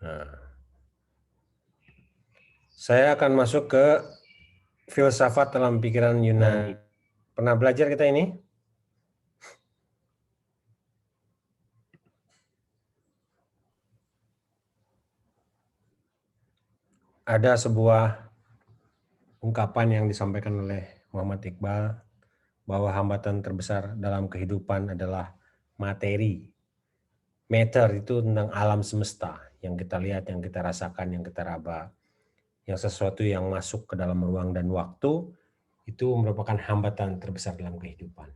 Nah, saya akan masuk ke filsafat dalam pikiran Yunani. Pernah belajar kita ini? Ada sebuah ungkapan yang disampaikan oleh Muhammad Iqbal bahwa hambatan terbesar dalam kehidupan adalah materi. Matter itu tentang alam semesta yang kita lihat, yang kita rasakan, yang kita raba. Yang sesuatu yang masuk ke dalam ruang dan waktu itu merupakan hambatan terbesar dalam kehidupan.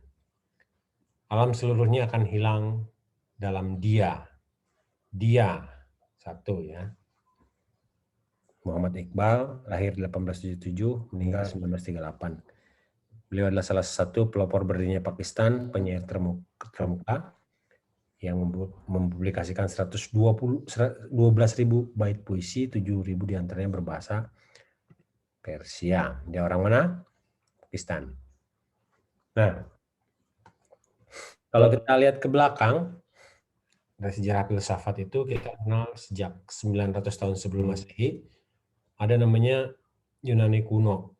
Alam seluruhnya akan hilang dalam dia. Dia satu ya. Muhammad Iqbal lahir 1877, meninggal 1938. Beliau adalah salah satu pelopor berdirinya Pakistan, penyair terkemuka yang mempublikasikan 12.000 bait puisi, 7.000 diantaranya berbahasa Persia. Dia orang mana? Pakistan. Nah, kalau kita lihat ke belakang, dari sejarah filsafat itu kita kenal sejak 900 tahun sebelum Masehi, ada namanya Yunani kuno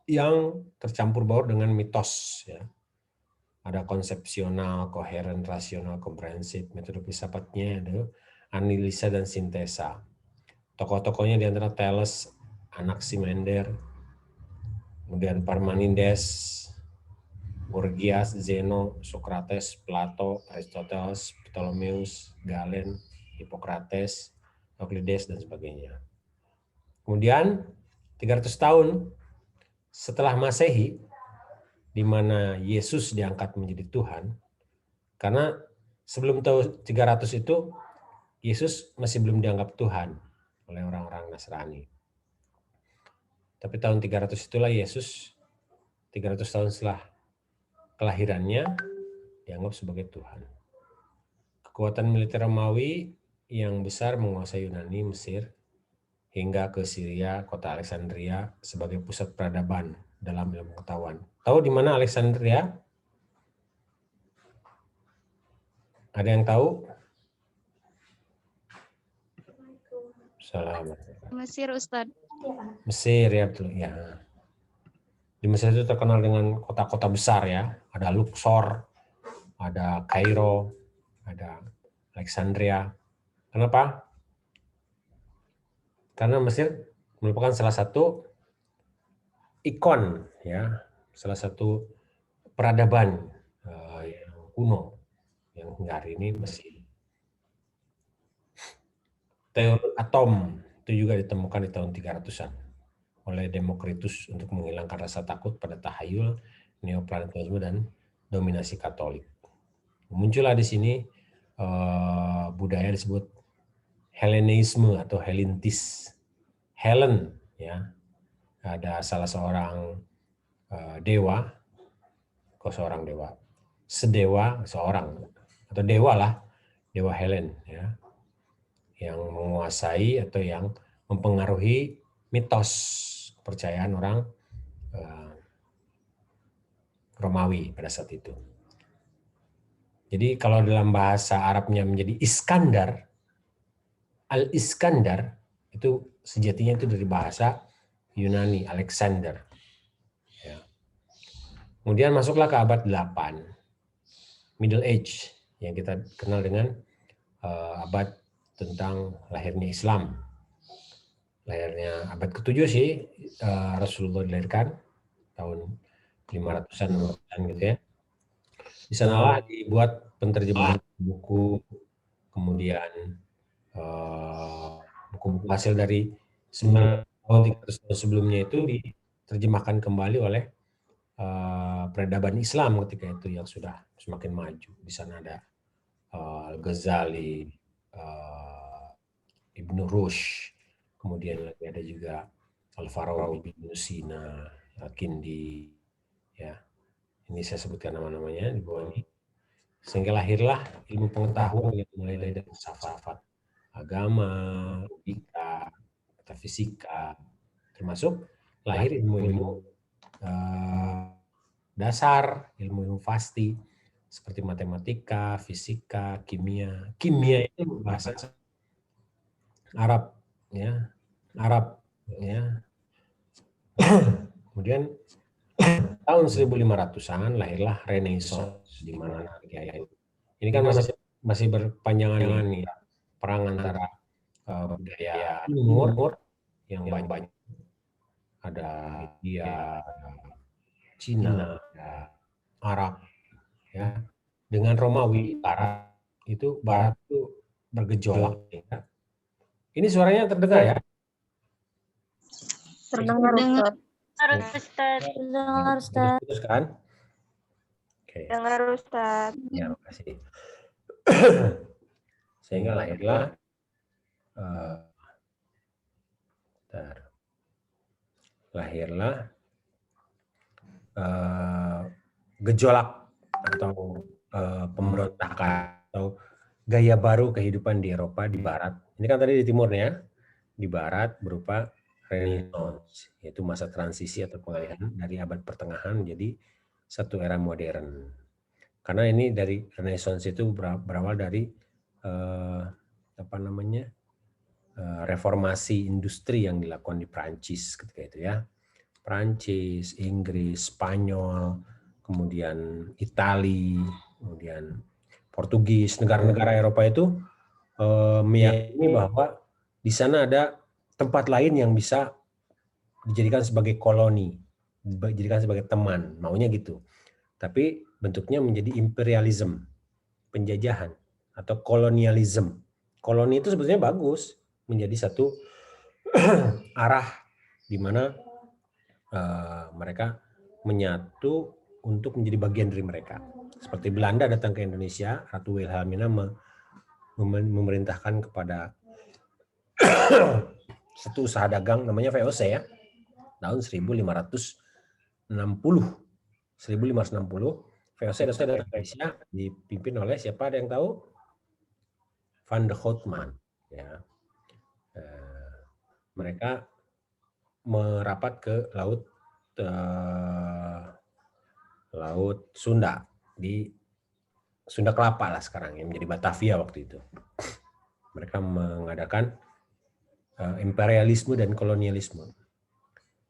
yang tercampur baur dengan mitos. Ya. Ada konsepsional, koheren, rasional, komprehensif. Metode filsafatnya ada analisa dan sintesa. Tokoh-tokohnya di antara Thales, Anaximander, kemudian Parmenides, Gorgias, Zeno, Socrates, Plato, Aristoteles, Ptolemeus, Galen, Hippocrates, Euclides, dan sebagainya. Kemudian 300 tahun setelah Masehi, di mana Yesus diangkat menjadi Tuhan, karena sebelum tahun 300 itu Yesus masih belum dianggap Tuhan oleh orang-orang Nasrani. Tapi tahun 300 itulah Yesus, 300 tahun setelah kelahirannya, dianggap sebagai Tuhan. Kekuatan militer Romawi yang besar menguasai Yunani, Mesir, hingga ke Syria, kota Alexandria sebagai pusat peradaban dalam ilmu pengetahuan. Tahu di mana Alexandria? Ada yang tahu? Salam. Mesir, Ustadz. Mesir ya, betul ya. Di Mesir itu terkenal dengan kota-kota besar ya. Ada Luxor, ada Kairo, ada Alexandria. Kenapa? Karena Mesir merupakan salah satu ikon ya, salah satu peradaban yang kuno yang hingga hari ini masih. Teori atom itu juga ditemukan di tahun 300-an oleh Demokritus untuk menghilangkan rasa takut pada tahayul, neoplatonisme, dan dominasi Katolik. Muncullah di sini budaya disebut Hellenisme atau Helentis. Helen ya, ada salah seorang dewa, kok seorang dewa, sedewa seorang atau dewa lah, dewa Helen ya, yang menguasai atau yang mempengaruhi mitos kepercayaan orang Romawi pada saat itu. Jadi kalau dalam bahasa Arabnya menjadi Iskandar, Al-Iskandar itu sejatinya itu dari bahasa Yunani, Alexander. Ya. Kemudian masuklah ke abad 8, Middle Age, yang kita kenal dengan abad tentang lahirnya Islam. Lahirnya abad ke-7 sih, Rasulullah dilahirkan, tahun 500-an gitu ya. Di sanalah dibuat penerjemahan buku, kemudian buku-buku hasil dari 300 tahun sebelumnya itu diterjemahkan kembali oleh peradaban Islam ketika itu yang sudah semakin maju. Di sana ada Al-Ghazali, Ibn Rushd, kemudian lagi ada juga Al-Farabi, Ibn Sina, Al-Kindi, ya. Ini saya sebutkan nama-namanya di bawah ini. Sehingga lahirlah ilmu pengetahuan yang mulai dari filsafat, agama, logika, metafisika, termasuk lahir ilmu-ilmu dasar, ilmu-ilmu pasti seperti matematika, fisika, kimia. Kimia itu bahasa Arab, ya, Arab, ya. Kemudian tahun 1500-an lahirlah Renaissance, di mana ya, ini kan masih berpanjangan dengan nih, perang antara budaya timur yang banyak, ada India, Cina, Arab, ya, dengan Romawi Barat. Itu Barat itu bergejolak, ya. Ini suaranya terdengar ya? Terdengar, Ustaz. Dengar, Ustaz. Putus kan? Oke. Dengar, Ustaz. Ya, makasih. Sehingga lahirlah gejolak atau pemberontakan atau gaya baru kehidupan di Eropa di Barat. Ini kan tadi di timurnya, di Barat berupa Renaissance, yaitu masa transisi atau pengalihan dari abad pertengahan menjadi satu era modern. Karena ini dari Renaissance itu berawal dari reformasi industri yang dilakukan di Prancis ketika itu, ya. Prancis, Inggris, Spanyol, kemudian Itali, kemudian Portugis, negara-negara Eropa itu meyakini bahwa di sana ada tempat lain yang bisa dijadikan sebagai koloni, dijadikan sebagai teman, maunya gitu. Tapi bentuknya menjadi imperialism, penjajahan, atau kolonialism. Koloni itu sebetulnya bagus, menjadi satu arah di mana mereka menyatu untuk menjadi bagian dari mereka. Seperti Belanda datang ke Indonesia, Ratu Wilhelmina memerintahkan kepada satu usaha dagang namanya VOC, ya, tahun 1560. VOC datang ke Indonesia dipimpin oleh siapa, ada yang tahu? Van der Houtman, ya. Mereka merapat ke laut Sunda, di Sunda Kelapa lah sekarang, yang menjadi Batavia waktu itu. Mereka mengadakan imperialisme dan kolonialisme.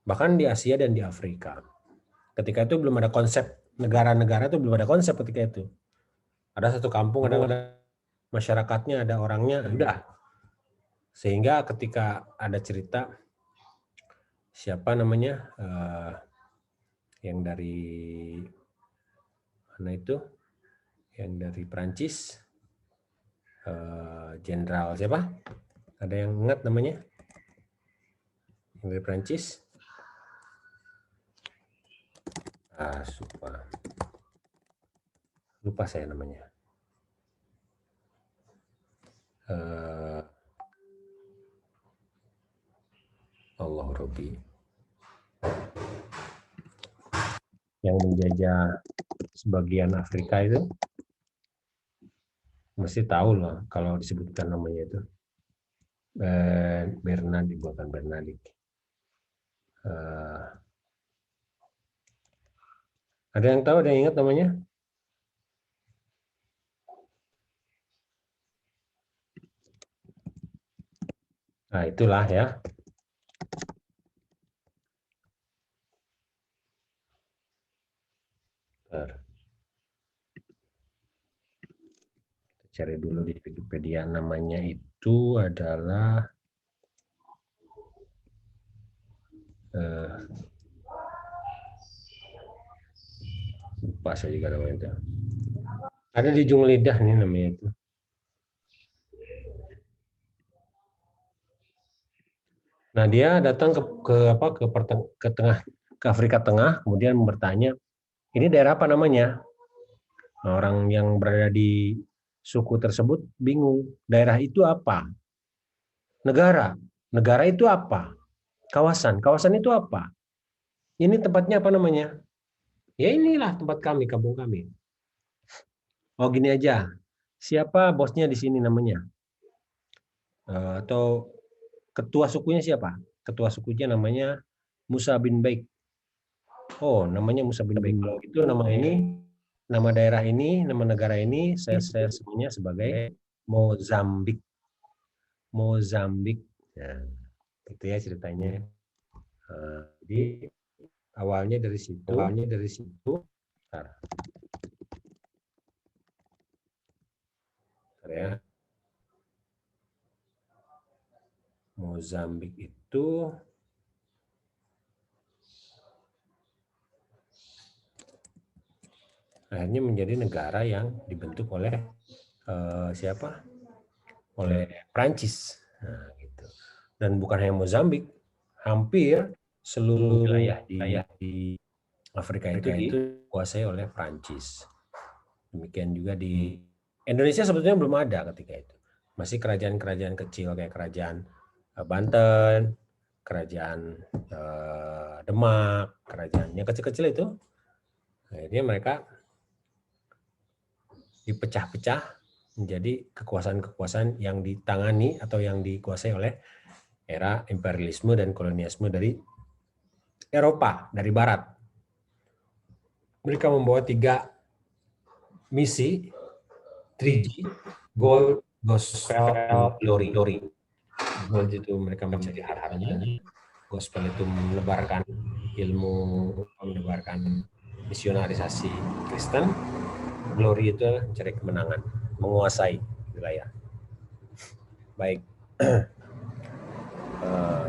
Bahkan di Asia dan di Afrika. Ketika itu belum ada konsep negara-negara, itu belum ada konsep ketika itu. Ada satu kampung, ada masyarakatnya, ada orangnya, udah. Sehingga ketika ada cerita siapa namanya yang dari mana itu, yang dari Prancis, jenderal siapa, ada yang ingat namanya, yang dari Prancis, lupa saya namanya, Allah Robbi, yang menjajah sebagian Afrika itu, mesti tahu lah kalau disebutkan namanya itu. Bernardi, bukan Bernardi. Ada yang tahu, ada yang ingat namanya? Nah, itulah, ya. Cari dulu di Wikipedia, namanya itu adalah lupa saya juga namanya itu. Ada di Ujung Lidah nih namanya itu. Nah, dia datang ke Afrika Tengah, kemudian bertanya, ini daerah apa namanya? Nah, orang yang berada di suku tersebut bingung, daerah itu apa? Negara itu apa? Kawasan itu apa? Ini tempatnya apa namanya? Ya inilah tempat kami, kampung kami. Oh, gini aja, siapa bosnya di sini namanya? Atau ketua sukunya siapa? Ketua sukunya namanya Musa bin Baik. Oh, namanya Musa bin Baik. Kalau itu nama ini, nama daerah ini, nama negara ini, saya sebutnya sebagai Mozambik. Mozambik. Nah, itu ya ceritanya. Jadi awalnya dari situ. Bentar. Bentar ya. Mozambik itu akhirnya menjadi negara yang dibentuk oleh siapa? Oleh Prancis. Nah, gitu. Dan bukan hanya Mozambik, hampir seluruh wilayah di Afrika itu dikuasai oleh Prancis. Demikian juga di Indonesia sebetulnya belum ada ketika itu. Masih kerajaan-kerajaan kecil kayak kerajaan Banten, kerajaan Demak, kerajaan yang kecil-kecil itu. Akhirnya mereka dipecah-pecah menjadi kekuasaan-kekuasaan yang ditangani atau yang dikuasai oleh era imperialisme dan kolonialisme dari Eropa, dari Barat. Mereka membawa 3 misi, 3G, Gold, Gospel, and Glory. Gold itu mereka mencari hartanya, Gospel itu menebarkan ilmu, menebarkan misionarisasi Kristen, Glory itu mencari kemenangan, menguasai wilayah. Baik.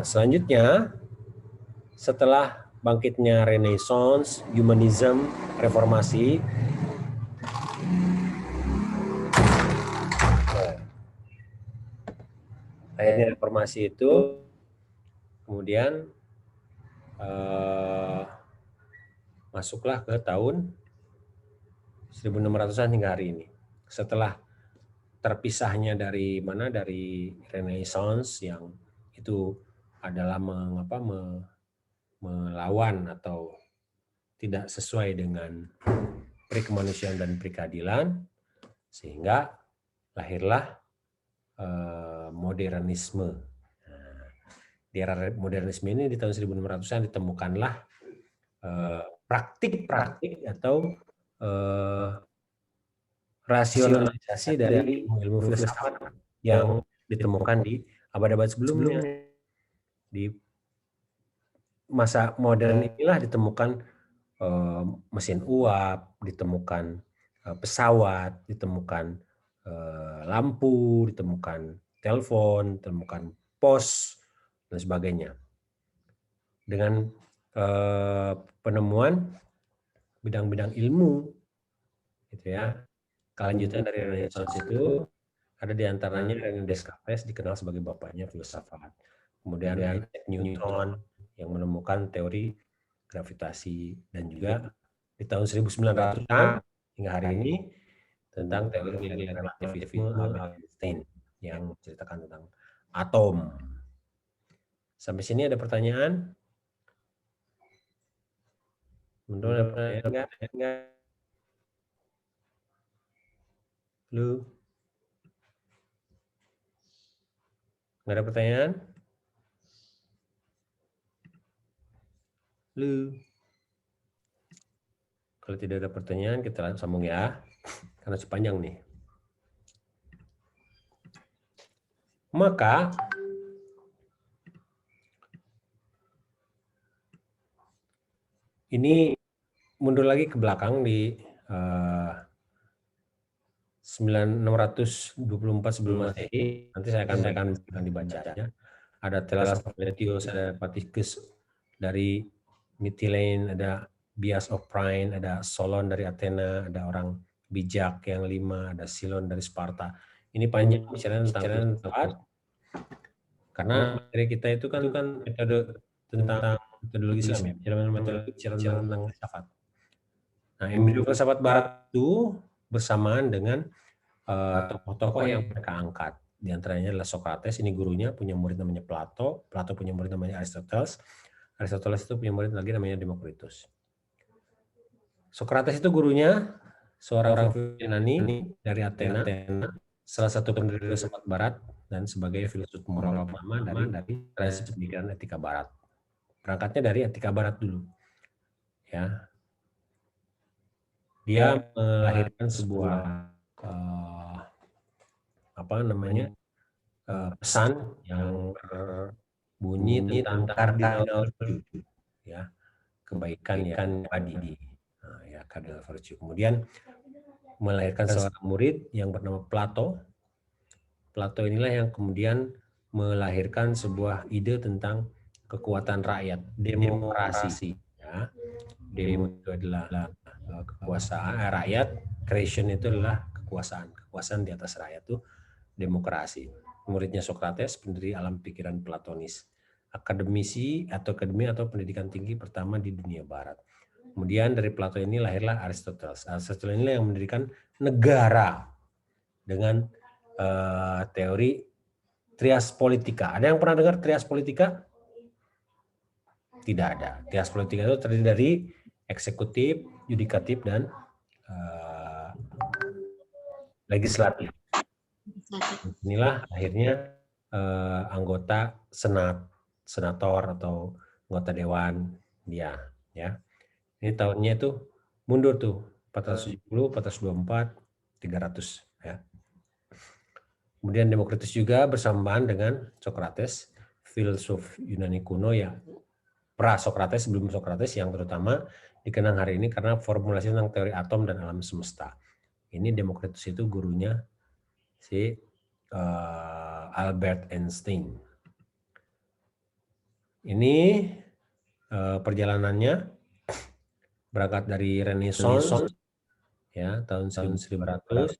Selanjutnya, setelah bangkitnya Renaissance, Humanism, Reformasi, akhirnya Reformasi itu kemudian masuklah ke tahun 1600-an hingga hari ini. Setelah terpisahnya dari Renaissance yang itu adalah melawan atau tidak sesuai dengan perikemanusiaan dan perikeadilan, sehingga lahirlah modernisme. Nah, di era modernisme ini di tahun 1600-an ditemukanlah praktik-praktik atau rasionalisasi dari ilmu filsafat yang ditemukan di abad-abad sebelumnya. Di masa modern inilah ditemukan mesin uap, ditemukan pesawat, ditemukan lampu, ditemukan telepon, ditemukan pos, dan sebagainya. Dengan penemuan bidang-bidang ilmu, gitu ya. Kelanjutan dari Renaissance itu ada diantaranya René Descartes, dikenal sebagai bapaknya filsafat. Kemudian Isaac Newton yang menemukan teori gravitasi, dan juga di tahun 1900-an hingga hari ini tentang teori relativisme Albert Einstein yang menceritakan tentang atom. Sampai sini ada pertanyaan? Menurut ada pertanyaan enggak? Lu? Nggak ada pertanyaan? Lu? Kalau tidak ada pertanyaan, kita sambung ya, karena sepanjang nih. Maka ini mundur lagi ke belakang di 624 sebelum Masehi. Nanti saya akan dibacanya. Ada Telas of Letios, ada Paticus dari Mytilene, ada Bias of Priene, ada Solon dari Athena, ada orang bijak yang 5, ada Silon dari Sparta. Ini panjang bicara tentang filsafat, karena materi kita itu kan metode tentang metodologi Islam ya, metode tentang filsafat. Nah, embryo filsafat Barat itu bersamaan dengan tokoh-tokoh yang mereka angkat. Di antaranya adalah Socrates, ini gurunya, punya murid namanya Plato, Plato punya murid namanya Aristoteles, Aristoteles itu punya murid lagi namanya Demokritus. Socrates itu gurunya seorang Yunani dari Athena, salah satu pendiri filsafat Barat dan sebagai filsuf moral pertama dari tradisi pendidikan etika Barat. Berangkatnya dari etika Barat dulu, ya. Dia melahirkan sebuah pesan yang berbunyi tentang cardinal virtue, ya, kebaikan yang abadi, ya, cardinal virtue. Kemudian melahirkan seorang murid yang bernama Plato. Plato inilah yang kemudian melahirkan sebuah ide tentang kekuatan rakyat, demokrasi. Ya. Demo itu adalah kekuasaan rakyat, creation itu adalah kekuasaan di atas rakyat itu demokrasi. Muridnya Socrates, pendiri alam pikiran Platonis, akademi atau pendidikan tinggi pertama di dunia barat. Kemudian dari Plato ini lahirlah Aristoteles. Aristoteles inilah yang mendirikan negara dengan teori trias politika. Ada yang pernah dengar trias politika? Tidak ada. Trias politika itu terdiri dari eksekutif, yudikatif, dan legislatif. Inilah akhirnya anggota senator atau anggota dewan dia, ya. Ini tahunnya itu mundur tuh 470, 424, 300, ya. Kemudian Demokritus juga bersamaan dengan Socrates, filsuf Yunani kuno ya, pra-Socrates, sebelum Socrates, yang terutama dikenang hari ini karena formulasi tentang teori atom dan alam semesta. Ini Demokritus itu gurunya si Albert Einstein. Ini perjalanannya berangkat dari Renaissance, ya, tahun 1900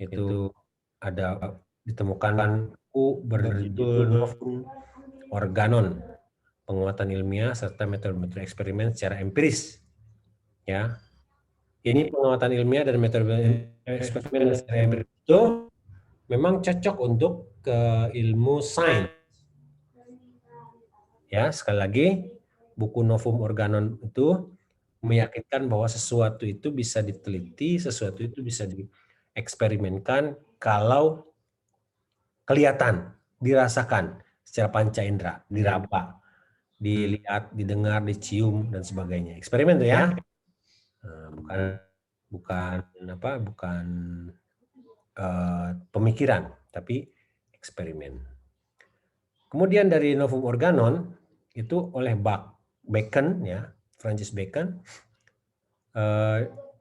itu ada ditemukan buku berjudul Novum Organon, penguatan ilmiah serta metode-metode eksperimen secara empiris. Ya, ini penguatan ilmiah dan metode eksperimen secara empiris itu memang cocok untuk ke ilmu sains. Ya, sekali lagi buku Novum Organon itu meyakinkan bahwa sesuatu itu bisa diteliti, sesuatu itu bisa dieksperimenkan kalau kelihatan, dirasakan secara panca indera, diraba, dilihat, didengar, dicium, dan sebagainya. Eksperimen tuh ya, bukan pemikiran, tapi eksperimen. Kemudian dari Novum Organon itu oleh Bacon, ya, Francis Bacon,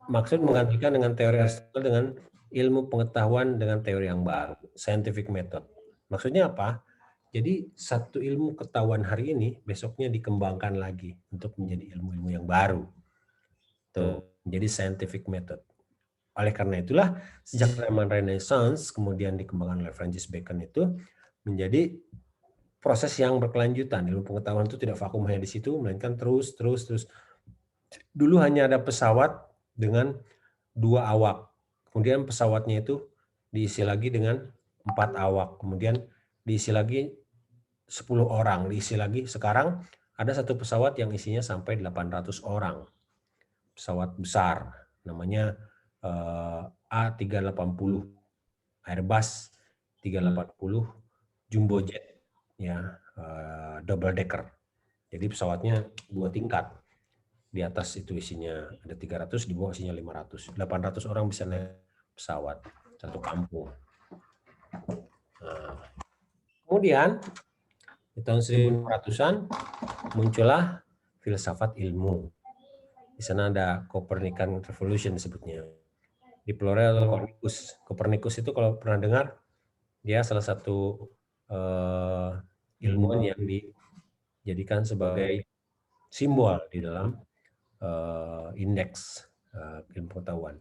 maksud menggantikan dengan teori Aristotle dengan ilmu pengetahuan dengan teori yang baru, scientific method. Maksudnya apa? Jadi satu ilmu ketahuan hari ini besoknya dikembangkan lagi untuk menjadi ilmu-ilmu yang baru. Tuh, menjadi scientific method. Oleh karena itulah sejak zaman Renaissance kemudian dikembangkan oleh Francis Bacon itu menjadi proses yang berkelanjutan. Ilmu pengetahuan itu tidak vakum hanya di situ, melainkan terus. Dulu hanya ada pesawat dengan 2 awak. Kemudian pesawatnya itu diisi lagi dengan 4 awak. Kemudian diisi lagi 10 orang, diisi lagi. Sekarang ada satu pesawat yang isinya sampai 800 orang. Pesawat besar, namanya A380, Airbus 380 Jumbo Jet. Ya, double decker. Jadi pesawatnya 2 tingkat. Di atas itu isinya ada 300, di bawah isinya 500. 800 orang bisa naik pesawat satu kampung. Nah, kemudian di tahun 1400-an muncullah filsafat ilmu. Di sana ada Copernican Revolution disebutnya. Dipelopori oleh Copernicus. Copernicus itu kalau pernah dengar, dia salah satu ilmuwan yang dijadikan sebagai simbol di dalam indeks ilmu pengetahuan.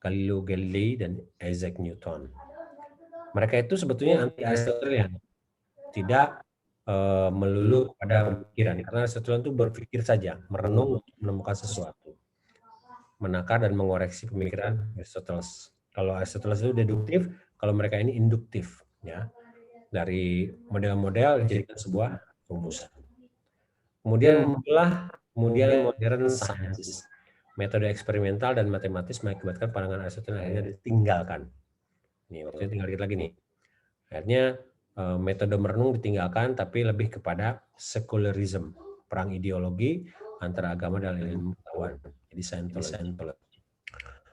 Galileo Galilei dan Isaac Newton. Mereka itu sebetulnya anti-Aristotelian, tidak melulu pada pemikiran, karena Aristotelian itu berpikir saja, merenung untuk menemukan sesuatu, menakar dan mengoreksi pemikiran Aristoteles. Kalau Aristoteles itu deduktif, kalau mereka ini induktif, ya. Dari model-model dijadikan sebuah rumusan. Kemudian muncullah modern science. Metode eksperimental dan matematis mengakibatkan pandangan Aristoteles akhirnya ditinggalkan. Nih, waktunya tinggal dikit lagi nih. Akhirnya metode merenung ditinggalkan, tapi lebih kepada secularism, perang ideologi antara agama dan ilmu pengetahuan. Jadi Scientology.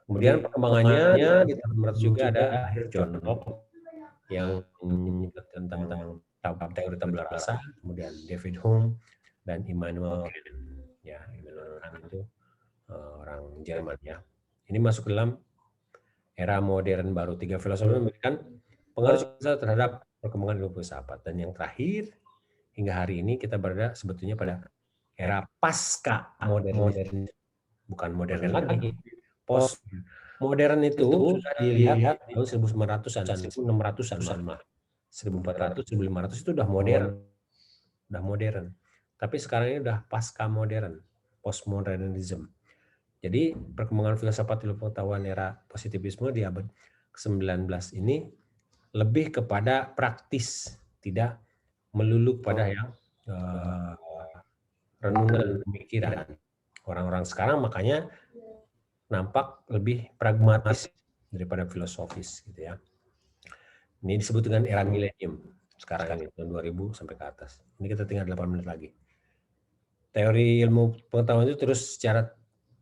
Kemudian perkembangannya di tahun 1900 juga ada akhir John Locke, yang menyebut tentang teori tabula rasa, kemudian David Hume dan Immanuel Kant. Ya, Immanuel Kant itu orang Jerman ya. Ini masuk ke dalam era modern baru. 3 filosof memberikan pengaruh terhadap perkembangan ilmu filsafat. Dan yang terakhir, hingga hari ini kita berada sebetulnya pada era pasca modern, bukan modern lagi, post modern itu sudah dilihat tahun 1900-an, 1600-an, 1400, 1500 itu udah modern. Tapi sekarang ini udah pasca modern, postmodernism. Jadi perkembangan filsafat ilmu pengetahuan era positivisme di abad ke-19 ini lebih kepada praktis, tidak melulu pada yang renungan pemikiran. Orang-orang sekarang makanya nampak lebih pragmatis daripada filosofis gitu ya. Ini disebut dengan era milenium sekarang ini, tahun 2000 sampai ke atas. Ini kita tinggal 8 menit lagi. Teori ilmu pengetahuan itu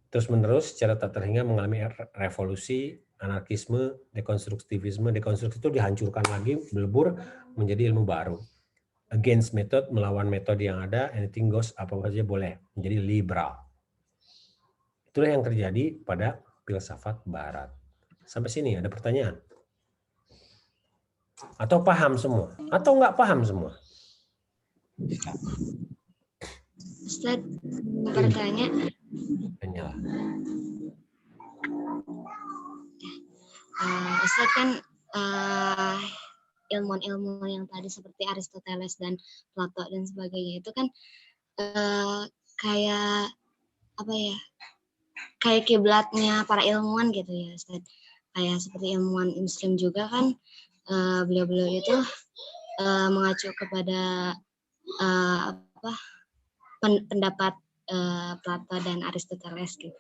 terus-menerus secara tak terhingga mengalami revolusi, anarkisme, dekonstruktivisme. Dekonstruksi itu dihancurkan lagi, melebur menjadi ilmu baru. Against method, melawan metode yang ada, anything goes, apa saja boleh, menjadi liberal. Itulah yang terjadi pada filsafat barat. Sampai sini ada pertanyaan? Atau paham semua? Atau nggak paham semua? Ustaz, bertanya. Tanya. Ustaz kan ilmuwan-ilmuwan yang tadi seperti Aristoteles dan Plato dan sebagainya itu kan kayak apa ya? Kayak kiblatnya para ilmuwan gitu ya, Ustaz. Kayak seperti ilmuwan Muslim juga kan beliau-beliau itu mengacu kepada pendapat Plato dan Aristoteles gitu.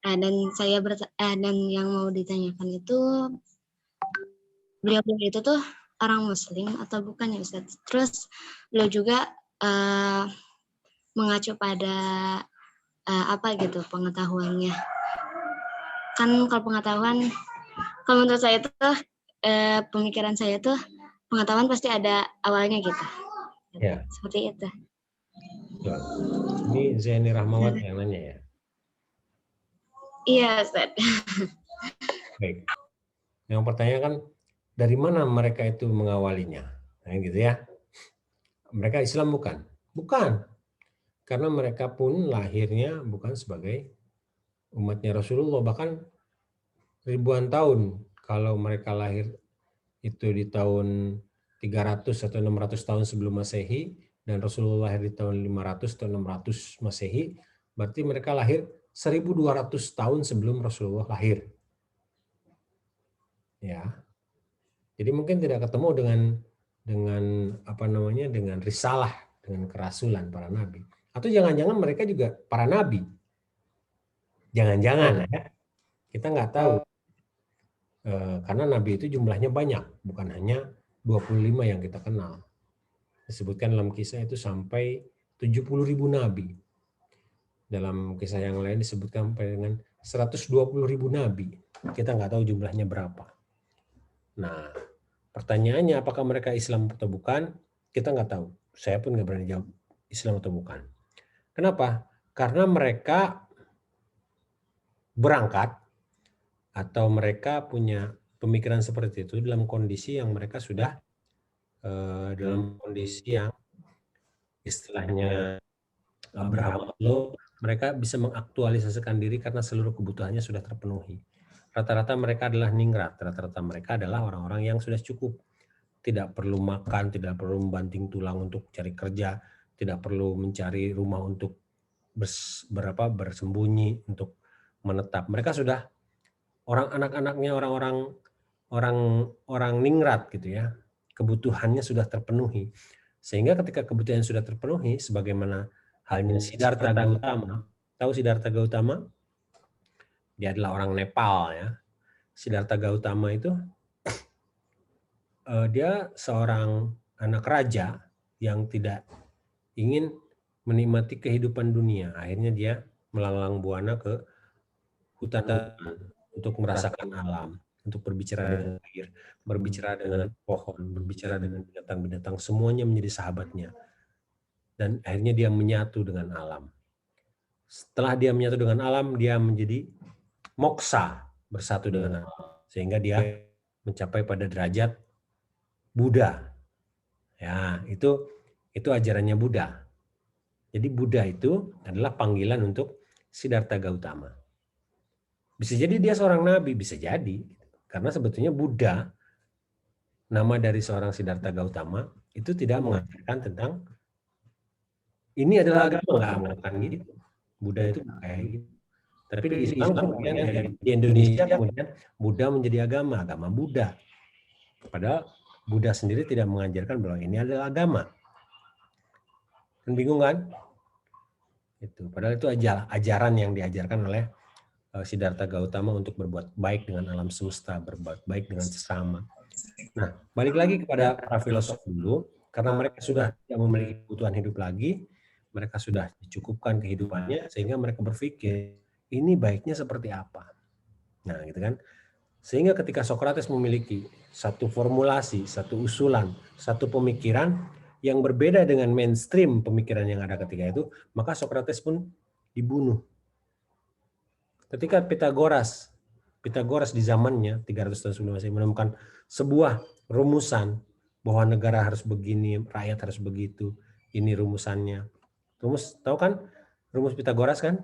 Dan dan yang mau ditanyakan itu beliau itu tuh orang Muslim atau bukan ya Ustaz? Terus beliau juga mengacu pada apa gitu pengetahuannya? Kan kalau pengetahuan, kalau menurut saya tuh pemikiran saya tuh pengetahuan pasti ada awalnya gitu. Ya. Seperti itu. Ini Zaini Rahmawat yang nanya ya? Iya, Ustaz. Baik. Yang pertanyaan kan dari mana mereka itu mengawalinya? Nah, gitu ya. Mereka Islam bukan? Bukan. Karena mereka pun lahirnya bukan sebagai umatnya Rasulullah, bahkan ribuan tahun. Kalau mereka lahir itu di tahun 300 atau 600 tahun sebelum Masehi dan Rasulullah lahir di tahun 500 atau 600 Masehi, berarti mereka lahir 1200 tahun sebelum Rasulullah lahir. Ya. Jadi mungkin tidak ketemu dengan apa namanya, dengan risalah, dengan kerasulan para nabi. Atau jangan-jangan mereka juga para nabi. Jangan-jangan ya. Kita nggak tahu. Karena nabi itu jumlahnya banyak, bukan hanya 25 yang kita kenal. Disebutkan dalam kisah itu sampai 70.000 nabi. Dalam kisah yang lain disebutkan sampai dengan 120.000 nabi. Kita nggak tahu jumlahnya berapa. Nah, pertanyaannya apakah mereka Islam atau bukan? Kita nggak tahu. Saya pun nggak berani jawab Islam atau bukan. Kenapa? Karena mereka berangkat atau mereka punya pemikiran seperti itu dalam kondisi yang mereka sudah dalam kondisi yang istilahnya Abraham Maslow, mereka bisa mengaktualisasikan diri karena seluruh kebutuhannya sudah terpenuhi. Rata-rata mereka adalah ningrat, rata-rata mereka adalah orang-orang yang sudah cukup. Tidak perlu makan, tidak perlu membanting tulang untuk cari kerja, tidak perlu mencari rumah untuk bersembunyi, untuk menetap. Mereka sudah anak-anaknya orang ningrat gitu ya. Kebutuhannya sudah terpenuhi. Sehingga ketika kebutuhan sudah terpenuhi, sebagaimana halnya Siddhartha Gautama. Tahu Siddhartha Gautama? Dia adalah orang Nepal ya. Siddhartha Gautama itu dia seorang anak raja yang tidak ingin menikmati kehidupan dunia. Akhirnya dia melalang buana ke hutan untuk merasakan alam. untuk berbicara dengan air, berbicara dengan pohon, berbicara dengan binatang-binatang, semuanya menjadi sahabatnya. Dan akhirnya dia menyatu dengan alam. Setelah dia menyatu dengan alam, dia menjadi moksa, bersatu dengan alam. Sehingga dia mencapai pada derajat Buddha. Ya, itu ajarannya Buddha. Jadi Buddha itu adalah panggilan untuk Siddhartha Gautama. Bisa jadi dia seorang nabi, bisa jadi. Karena sebetulnya Buddha, nama dari seorang Siddhartha Gautama, itu tidak mengajarkan tentang ini adalah agama, nggak mengatakan gitu. Buddha itu kayak gitu. Tapi di Islam kemudian, di Indonesia kemudian Buddha menjadi agama Buddha. Padahal Buddha sendiri tidak mengajarkan bahwa ini adalah agama. Kan bingung kan? Itu. Padahal itu ajaran yang diajarkan oleh Siddhartha Gautama untuk berbuat baik dengan alam semesta, berbuat baik dengan sesama. Nah, balik lagi kepada para filosof dulu, karena mereka sudah tidak memiliki kebutuhan hidup lagi, mereka sudah dicukupkan kehidupannya, sehingga mereka berpikir, ini baiknya seperti apa? Nah, gitu kan. Sehingga ketika Socrates memiliki satu formulasi, satu usulan, satu pemikiran yang berbeda dengan mainstream pemikiran yang ada ketika itu, maka Socrates pun dibunuh. Ketika Pythagoras di zamannya 300 tahun sebelum Masehi menemukan sebuah rumusan bahwa negara harus begini, rakyat harus begitu, ini rumusannya. Tahu kan rumus Pythagoras kan?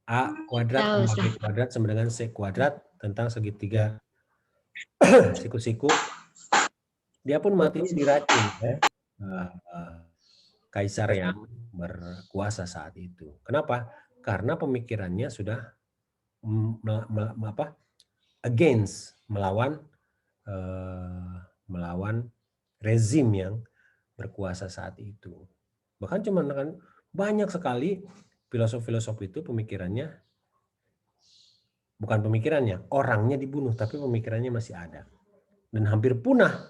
A kuadrat tambah B kuadrat sama dengan C kuadrat tentang segitiga siku-siku. Dia pun matinya diracun kaisar yang berkuasa saat itu. Kenapa? Karena pemikirannya sudah melawan rezim yang berkuasa saat itu. Bahkan banyak sekali filosof-filosof itu orangnya dibunuh, tapi pemikirannya masih ada. Dan hampir punah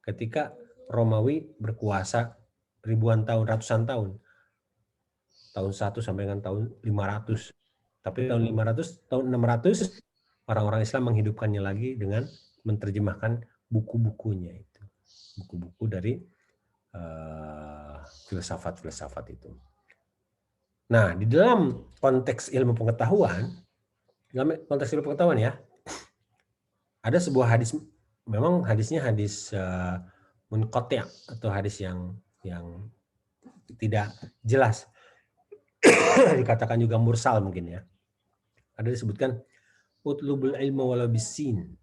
ketika Romawi berkuasa ribuan tahun, ratusan tahun. Tahun 1 sampai dengan tahun 500. Tapi tahun 600 orang-orang Islam menghidupkannya lagi dengan menerjemahkan buku-bukunya itu. Buku-buku dari filsafat-filsafat itu. Nah, di dalam konteks ilmu pengetahuan ya, ada sebuah hadis, memang hadisnya hadis munqati' atau hadis yang tidak jelas. Dikatakan juga mursal mungkin ya. Ada disebutkan utlubul ilmu walau bisin.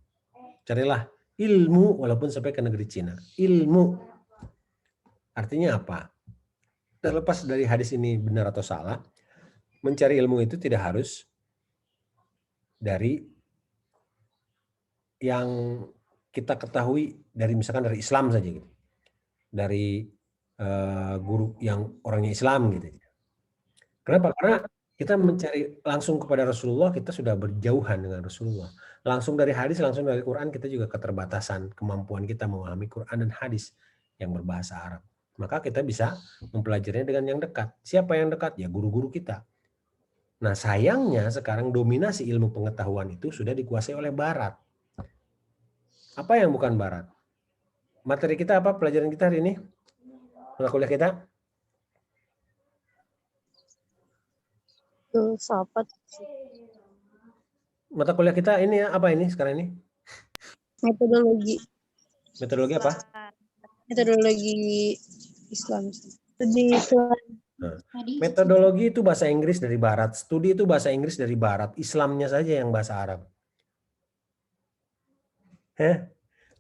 Carilah ilmu walaupun sampai ke negeri Cina. Ilmu artinya apa? Terlepas dari hadis ini benar atau salah, mencari ilmu itu tidak harus dari yang kita ketahui dari misalkan dari Islam saja gitu. Dari guru yang orangnya Islam gitu. Kenapa? Karena kita mencari langsung kepada Rasulullah, kita sudah berjauhan dengan Rasulullah. Langsung dari hadis, langsung dari Quran, kita juga keterbatasan kemampuan kita memahami Quran dan hadis yang berbahasa Arab. Maka kita bisa mempelajarinya dengan yang dekat. Siapa yang dekat? Ya guru-guru kita. Nah sayangnya sekarang dominasi ilmu pengetahuan itu sudah dikuasai oleh Barat. Apa yang bukan Barat? Materi kita apa? Pelajaran kita hari ini? Mata kuliah kita? Filsafat. Mata kuliah kita ini apa ini sekarang ini? Metodologi. Metodologi apa? Metodologi Islam. Studi Islam. Nah, metodologi itu bahasa Inggris dari Barat, studi itu bahasa Inggris dari Barat, Islamnya saja yang bahasa Arab.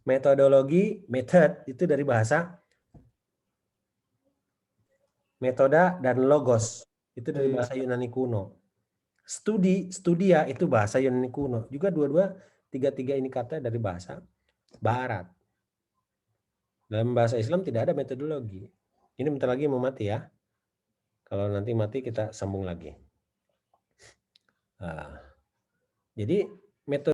Metodologi, method itu dari bahasa metoda dan logos itu dari bahasa Yunani kuno. Studia itu bahasa Yunani kuno. Juga tiga ini kata dari bahasa Barat. Dalam bahasa Islam tidak ada metodologi. Ini bentar lagi mau mati ya. Kalau nanti mati kita sambung lagi. Jadi metode